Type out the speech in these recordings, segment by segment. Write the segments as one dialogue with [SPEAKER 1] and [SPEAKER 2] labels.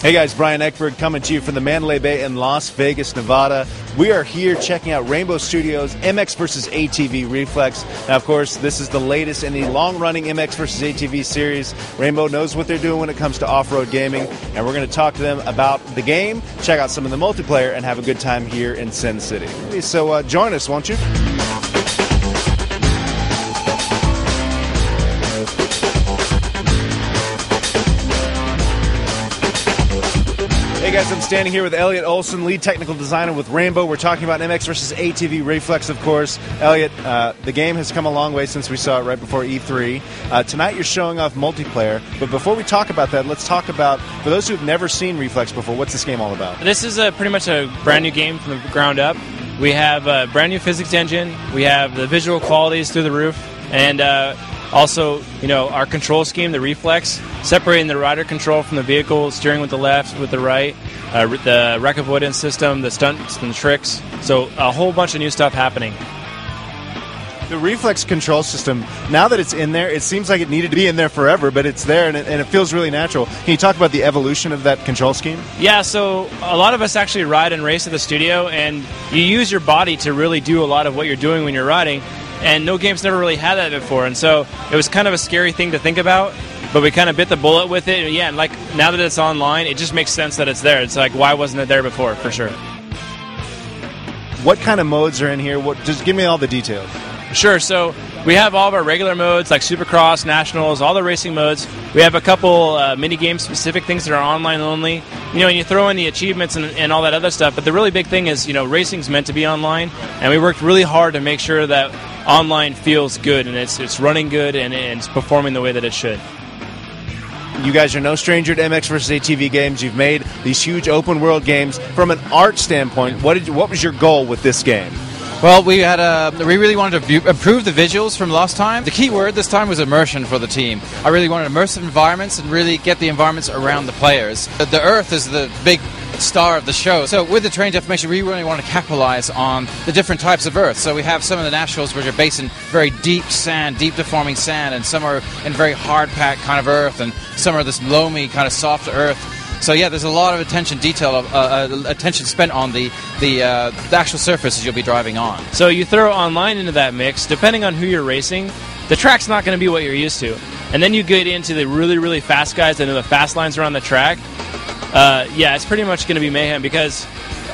[SPEAKER 1] Hey guys, Brian Eckberg coming to you from the Mandalay Bay in Las Vegas, Nevada. We are here checking out Rainbow Studios' MX vs. ATV Reflex. Now, of course, this is the latest in the long-running MX vs. ATV series. Rainbow knows what they're doing when it comes to off-road gaming, and we're going to talk to them about the game, check out some of the multiplayer, and have a good time here in Sin City. So join us, won't you? Hey guys, I'm standing here with Elliot Olson, lead technical designer with Rainbow. We're talking about MX vs. ATV Reflex, of course. Elliot, the game has come a long way since we saw it right before E3. Tonight you're showing off multiplayer, but before we talk about that, let's talk about, for those who've never seen Reflex before, what's this game all about?
[SPEAKER 2] This is pretty much a brand new game from the ground up. We have a brand new physics engine, we have the visual qualities through the roof, and also, you know, our control scheme, the Reflex, separating the rider control from the vehicle, steering with the left, with the right, the wreck avoidance system, the stunts and the tricks. So a whole bunch of new stuff happening.
[SPEAKER 1] The Reflex control system, now that it's in there, it seems like it needed to be in there forever, but it's there and it feels really natural. Can you talk about the evolution of that control scheme?
[SPEAKER 2] Yeah, so a lot of us actually ride and race at the studio, and you use your body to really do a lot of what you're doing when you're riding. And no game's never really had that before, and so it was kind of a scary thing to think about, but we kind of bit the bullet with it. And yeah, and like now that it's online, it just makes sense that it's there. It's like, why wasn't it there before, for sure?
[SPEAKER 1] What kind of modes are in here? Just give me all the details.
[SPEAKER 2] Sure, so we have all of our regular modes like Supercross, Nationals, all the racing modes. We have a couple mini-game specific things that are online only. You know, and you throw in the achievements and all that other stuff, but the really big thing is, you know, racing's meant to be online, and we worked really hard to make sure that online feels good and it's running good and it's performing the way that it should.
[SPEAKER 1] You guys are no stranger to MX vs. ATV games. You've made these huge open world games. From an art standpoint, what was your goal with this game?
[SPEAKER 3] Well, we really wanted to improve the visuals from last time. The key word this time was immersion for the team. I really wanted immersive environments and really get the environments around the players. The Earth is the big star of the show. So with the terrain deformation, we really want to capitalize on the different types of Earth. So we have some of the Nationals which are based in very deep sand, deep deforming sand, and some are in very hard-packed kind of Earth, and some are this loamy kind of soft Earth. So yeah, there's a lot of attention spent on the actual surfaces you'll be driving on.
[SPEAKER 2] So you throw online into that mix, depending on who you're racing, the track's not going to be what you're used to. And then you get into the really, really fast guys that know the fast lines around the track. Yeah, it's pretty much going to be mayhem because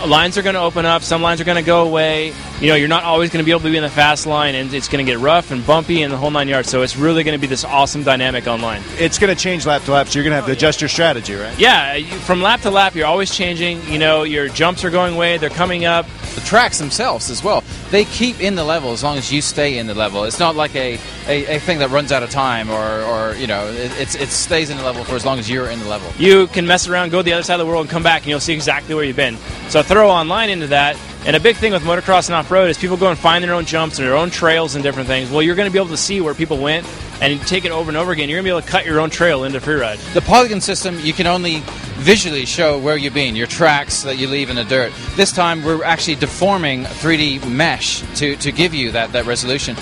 [SPEAKER 2] lines are going to open up, some lines are going to go away. You know, you're not always going to be able to be in the fast line, and it's going to get rough and bumpy and the whole 9 yards. So it's really going to be this awesome dynamic online.
[SPEAKER 1] It's going to change lap to lap, so you're going to have to adjust your strategy, right?
[SPEAKER 2] Yeah, from lap to lap, you're always changing. You know, your jumps are going away, they're coming up.
[SPEAKER 3] The tracks themselves as well, they keep in the level as long as you stay in the level. It's not like a thing that runs out of time or you know, it stays in the level for as long as you're in the level.
[SPEAKER 2] You can mess around, go to the other side of the world and come back and you'll see exactly where you've been. So throw online into that. And a big thing with motocross and off-road is people go and find their own jumps and their own trails and different things. Well, you're going to be able to see where people went and take it over and over again. You're going to be able to cut your own trail into freeride.
[SPEAKER 3] The polygon system, you can only visually show where you've been, your tracks that you leave in the dirt. This time, we're actually deforming 3D mesh to give you that resolution.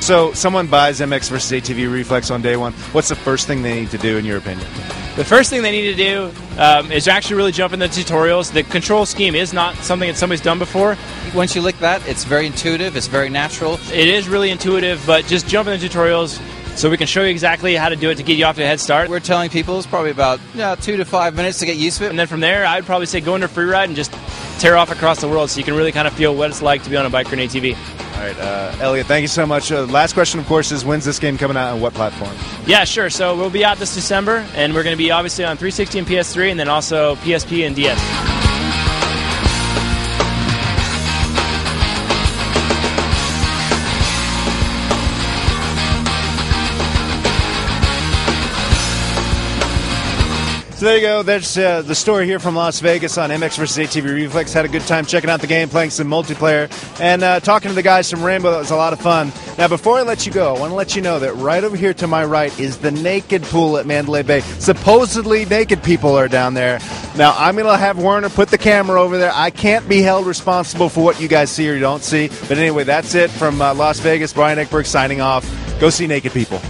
[SPEAKER 1] So someone buys MX vs. ATV Reflex on day one. What's the first thing they need to do, in your opinion?
[SPEAKER 2] The first thing they need to do is actually really jump in the tutorials. The control scheme is not something that somebody's done before.
[SPEAKER 3] Once you lick that, it's very intuitive, it's very natural.
[SPEAKER 2] It is really intuitive, but just jump in the tutorials so we can show you exactly how to do it to get you off to a head start.
[SPEAKER 3] We're telling people it's probably about 2 to 5 minutes to get used to it.
[SPEAKER 2] And then from there, I'd probably say go into freeride and just tear off across the world so you can really kind of feel what it's like to be on a bike or an ATV.
[SPEAKER 1] All right, Elliot, thank you so much. Last question, of course, is when's this game coming out and what platform?
[SPEAKER 2] Yeah, sure. So we'll be out this December, and we're going to be obviously on 360 and PS3, and then also PSP and DS.
[SPEAKER 1] So there you go. There's the story here from Las Vegas on MX vs. ATV Reflex. Had a good time checking out the game, playing some multiplayer, and talking to the guys from Rainbow. That was a lot of fun. Now, before I let you go, I want to let you know that right over here to my right is the naked pool at Mandalay Bay. Supposedly naked people are down there. Now, I'm going to have Werner put the camera over there. I can't be held responsible for what you guys see or don't see. But anyway, that's it from Las Vegas. Brian Eckberg signing off. Go see naked people.